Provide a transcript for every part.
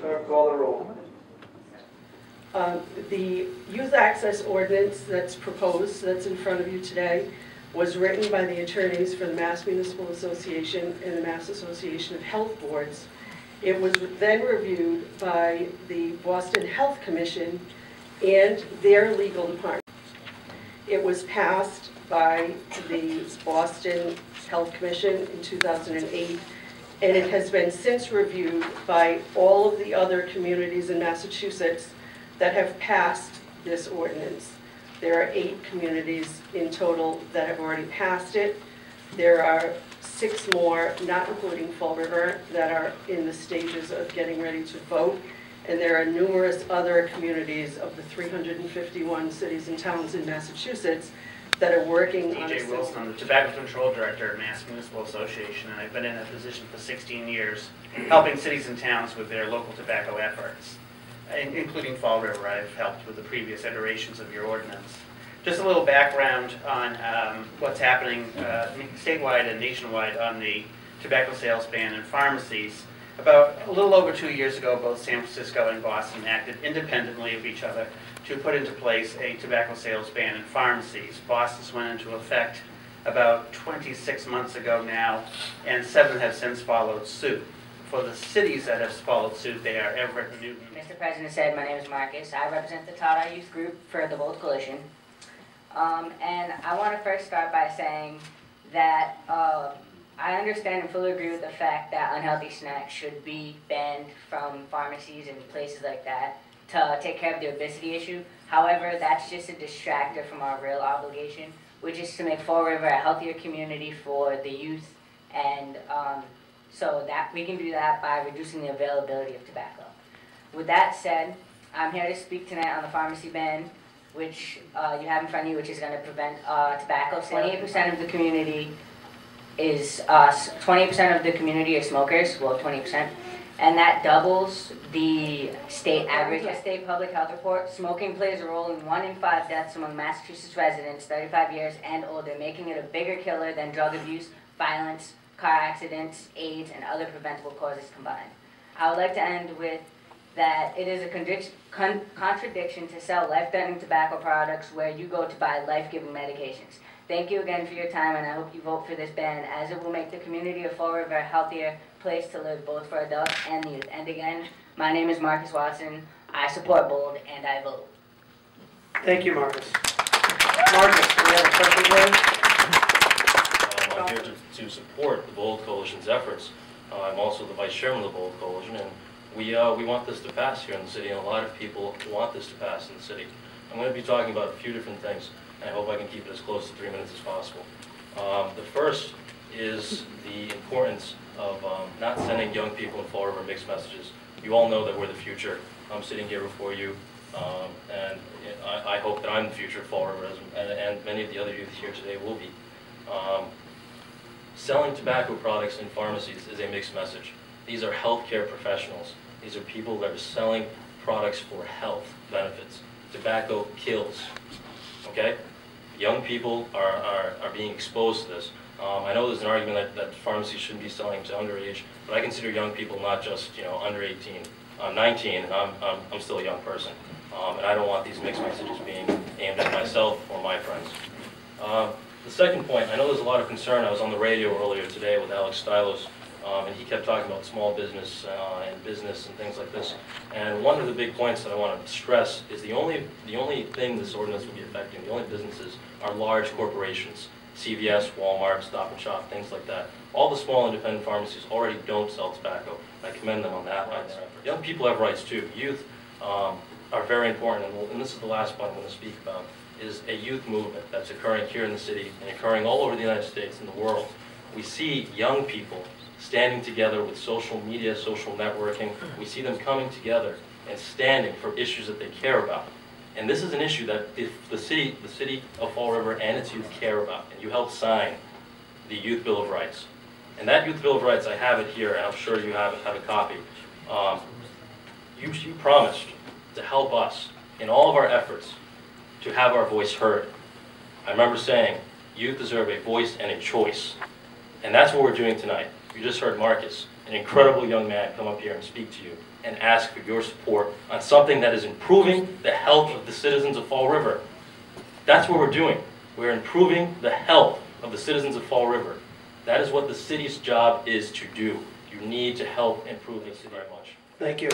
Clerk, call the roll. The youth access ordinance that's proposed, that's in front of you today, was written by the attorneys for the Mass Municipal Association and the Mass Association of Health Boards. It was then reviewed by the Boston Health Commission and their legal department. It was passed by the Boston Health Commission in 2008, and it has been since reviewed by all of the other communities in Massachusetts that have passed this ordinance. There are 8 communities in total that have already passed it. There are 6 more, not including Fall River, that are in the stages of getting ready to vote. And there are numerous other communities of the 351 cities and towns in Massachusetts that are working on DJ Wilson, I'm the Tobacco Control Director at Mass Municipal Association, and I've been in that position for 16 years, helping cities and towns with their local tobacco efforts, including Fall River. I've helped with the previous iterations of your ordinance. Just a little background on what's happening statewide and nationwide on the tobacco sales ban in pharmacies. About a little over 2 years ago, both San Francisco and Boston acted independently of each other to put into place a tobacco sales ban in pharmacies. Boston's went into effect about 26 months ago now, and 7 have since followed suit. For the cities that have followed suit, they are Everett and Newton. Mr. President said, my name is Marcus. I represent the Tada Youth Group for the Bold Coalition. And I want to first start by saying that I understand and fully agree with the fact that unhealthy snacks should be banned from pharmacies and places like that to take care of the obesity issue. However, that's just a distractor from our real obligation, which is to make Fall River a healthier community for the youth, and so that we can do that by reducing the availability of tobacco. With that said, I'm here to speak tonight on the pharmacy ban, which you have in front of you, which is going to prevent tobacco sales. 28% of the community is 20% of the community are smokers, well, 20%, and that doubles the state average. A state public health report, smoking plays a role in 1 in 5 deaths among Massachusetts residents 35 years and older, making it a bigger killer than drug abuse, violence, car accidents, AIDS, and other preventable causes combined. I would like to end with that it is a contradiction to sell life-threatening tobacco products where you go to buy life-giving medications. Thank you again for your time, and I hope you vote for this ban, as it will make the community of Fall River a healthier place to live, both for adults and youth. And again, my name is Marcus Watson. I support Bold, and I vote. Thank you, Marcus. Marcus, do you have a question for I'm here to support the Bold Coalition's efforts. I'm also the Vice Chairman of the Bold Coalition, and we want this to pass here in the city, and a lot of people want this to pass in the city. I'm going to be talking about a few different things. I hope I can keep it as close to 3 minutes as possible. The first is the importance of not sending young people in Fall River mixed messages. You all know that we're the future. I'm sitting here before you, and I hope that I'm the future of Fall River, and many of the other youth here today will be. Selling tobacco products in pharmacies is a mixed message. These are healthcare professionals. These are people that are selling products for health benefits. Tobacco kills. Okay? Young people are being exposed to this. I know there's an argument that pharmacies shouldn't be selling to underage, but I consider young people not just under 18. I'm 19 and I'm still a young person, and I don't want these mixed messages being aimed at myself or my friends. The second point, I know there's a lot of concern. I was on the radio earlier today with Alex Stylos, and he kept talking about small business and business and things like this. And one of the big points that I want to stress is the only thing this ordinance will be affecting, the only businesses, are large corporations. CVS, Walmart, Stop and Shop, things like that. All the small independent pharmacies already don't sell tobacco. I commend them on that line. Young people have rights too. Youth are very important, and this is the last point I'm going to speak about, is a youth movement that's occurring here in the city and occurring all over the United States and the world. We see young people standing together with social media, social networking. We see them coming together and standing for issues that they care about. And this is an issue that the city of Fall River and its youth care about. And you helped sign the Youth Bill of Rights. And that Youth Bill of Rights, I have it here, and I'm sure you have a copy. You promised to help us in all of our efforts to have our voice heard. I remember saying, youth deserve a voice and a choice. And that's what we're doing tonight. You just heard Marcus, an incredible young man, come up here and speak to you and ask for your support on something that is improving the health of the citizens of Fall River. That's what we're doing. We're improving the health of the citizens of Fall River. That is what the city's job is to do. You need to help improve the city very much. Thank you.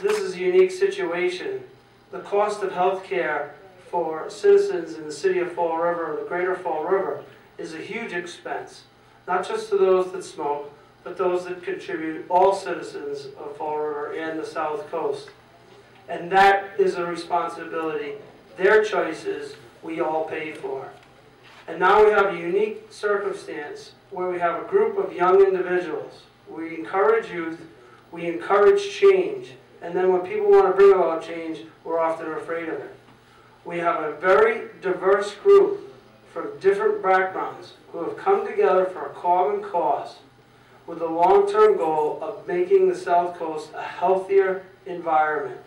This is a unique situation. The cost of health care for citizens in the city of Fall River, the greater Fall River, is a huge expense. Not just to those that smoke, but those that contribute, all citizens of Fall River and the South Coast. And that is a responsibility. Their choices we all pay for. And now we have a unique circumstance where we have a group of young individuals. We encourage youth, we encourage change, and then when people want to bring about change, we're often afraid of it. We have a very diverse group from different backgrounds who have come together for a common cause with the long-term goal of making the South Coast a healthier environment.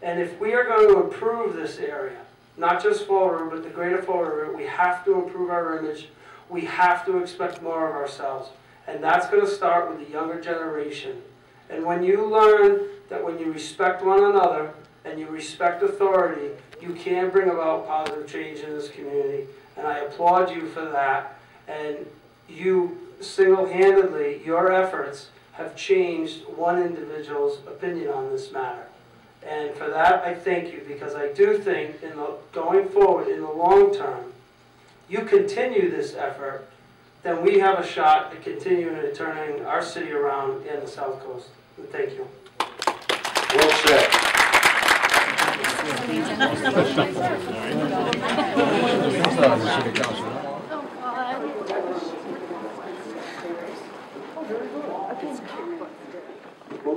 And if we are going to improve this area, not just Fall River, but the greater Fall River, we have to improve our image. We have to expect more of ourselves. And that's going to start with the younger generation. And when you learn that when you respect one another and you respect authority, you can bring about positive change in this community. And I applaud you for that. And you single-handedly, your efforts have changed one individual's opinion on this matter. And for that, I thank you, because I do think going forward in the long term, you continue this effort, then we have a shot at continuing to turning our city around in the South Coast. And thank you. Well said.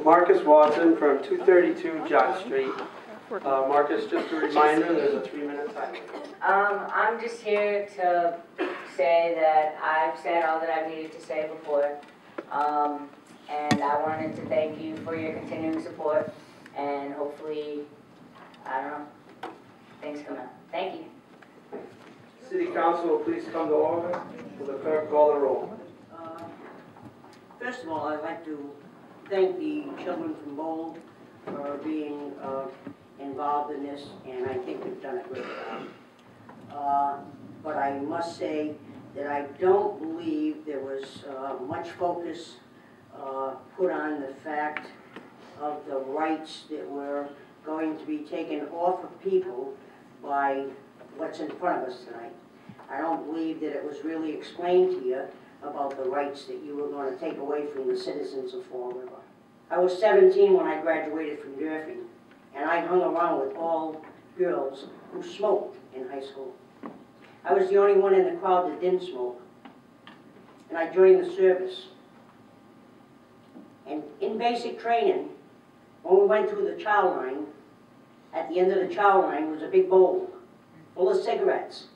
Marcus Watson from 232 John Street. Marcus, just a reminder, there's a 3-minute time. I'm just here to say that I've said all that I've needed to say before. And I wanted to thank you for your continuing support, and hopefully, I don't know, things come out. Thank you. City Council will please come to order. Will the clerk call the roll? First of all, I'd like to thank the children from Bold for being involved in this, and I think we've done a great job. But I must say that I don't believe there was much focus put on the fact of the rights that were going to be taken off of people by what's in front of us tonight. I don't believe that it was really explained to you about the rights that you were going to take away from the citizens of Fall River. I was 17 when I graduated from Durfee, and I hung around with all girls who smoked in high school. I was the only one in the crowd that didn't smoke, and I joined the service. And in basic training, when we went through the chow line, at the end of the chow line was a big bowl full of cigarettes,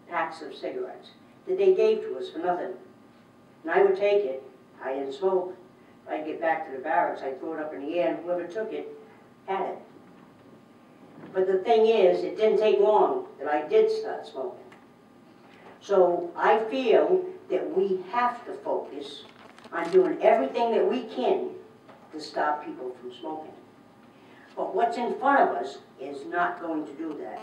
packs of cigarettes, that they gave to us for nothing. And I would take it. I didn't smoke. If I'd get back to the barracks, I'd throw it up in the air, and whoever took it had it. But the thing is, it didn't take long that I did start smoking. So I feel that we have to focus on doing everything that we can to stop people from smoking. But what's in front of us is not going to do that.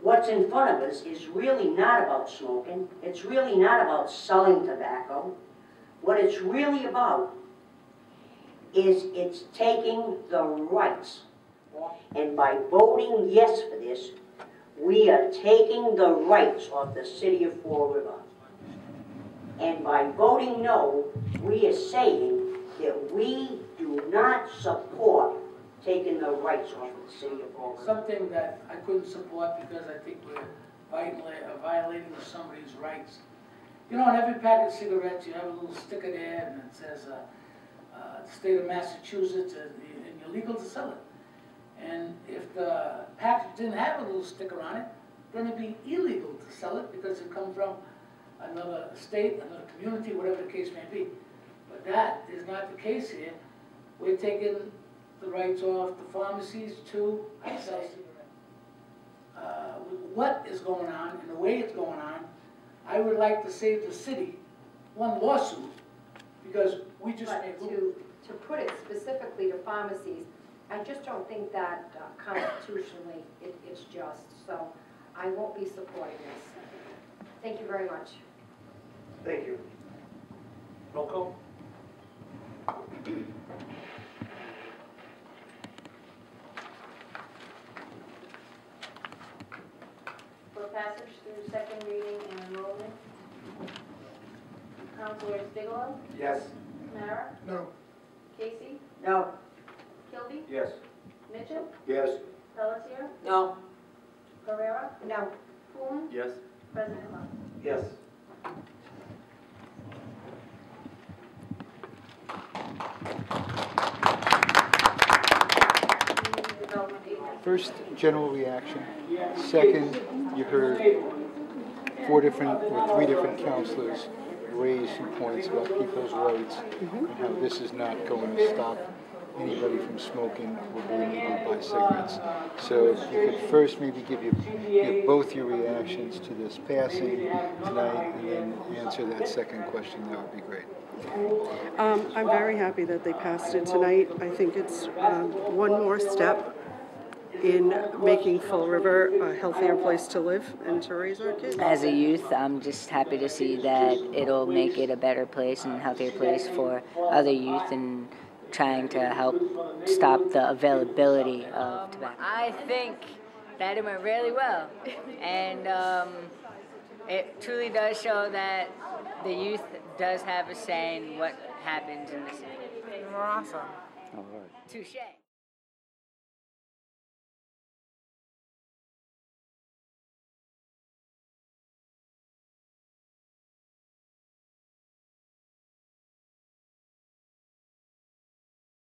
What's in front of us is really not about smoking. It's really not about selling tobacco. What it's really about is it's taking the rights. And by voting yes for this, we are taking the rights of the city of Fall River. And by voting no, we are saying that we do not support taking the rights off of the city of Fall River. Something that I couldn't support because I think we're violating somebody's rights. You know, on every pack of cigarettes, you have a little sticker there, and it says, state of Massachusetts, and you're legal to sell it. And if the package didn't have a little sticker on it, then it'd be illegal to sell it because it comes from another state, another community, whatever the case may be. But that is not the case here. We're taking the rights off the pharmacies to sell cigarettes. what is going on and the way it's going on, I would like to save the city one lawsuit, because we just made. But to put it specifically to pharmacies, I just don't think that constitutionally it's just. So I won't be supporting this. Thank you very much. Thank you. Roll call? For passage through second reading and enrollment. Councilors Bigelow, Yes. Mara, No. Casey, No. Kilby, Yes. Mitchell, Yes. Pelletier, No. Pereira, No. Poole, Yes. President Love. Yes. Development Agency. First, general reaction. Second, you heard three different counselors raise some points about people's rights and how this is not going to stop anybody from smoking or being able to buy cigarettes. So if you could first maybe give both your reactions to this passing tonight and then answer that second question, that would be great. I'm very happy that they passed it tonight. I think it's one more step in making Fall River a healthier place to live and to raise our kids. As a youth, I'm just happy to see that it'll make it a better place and a healthier place for other youth and trying to help stop the availability of tobacco. I think that it went really well, and it truly does show that the youth does have a say in what happens in the city. Awesome. Touche.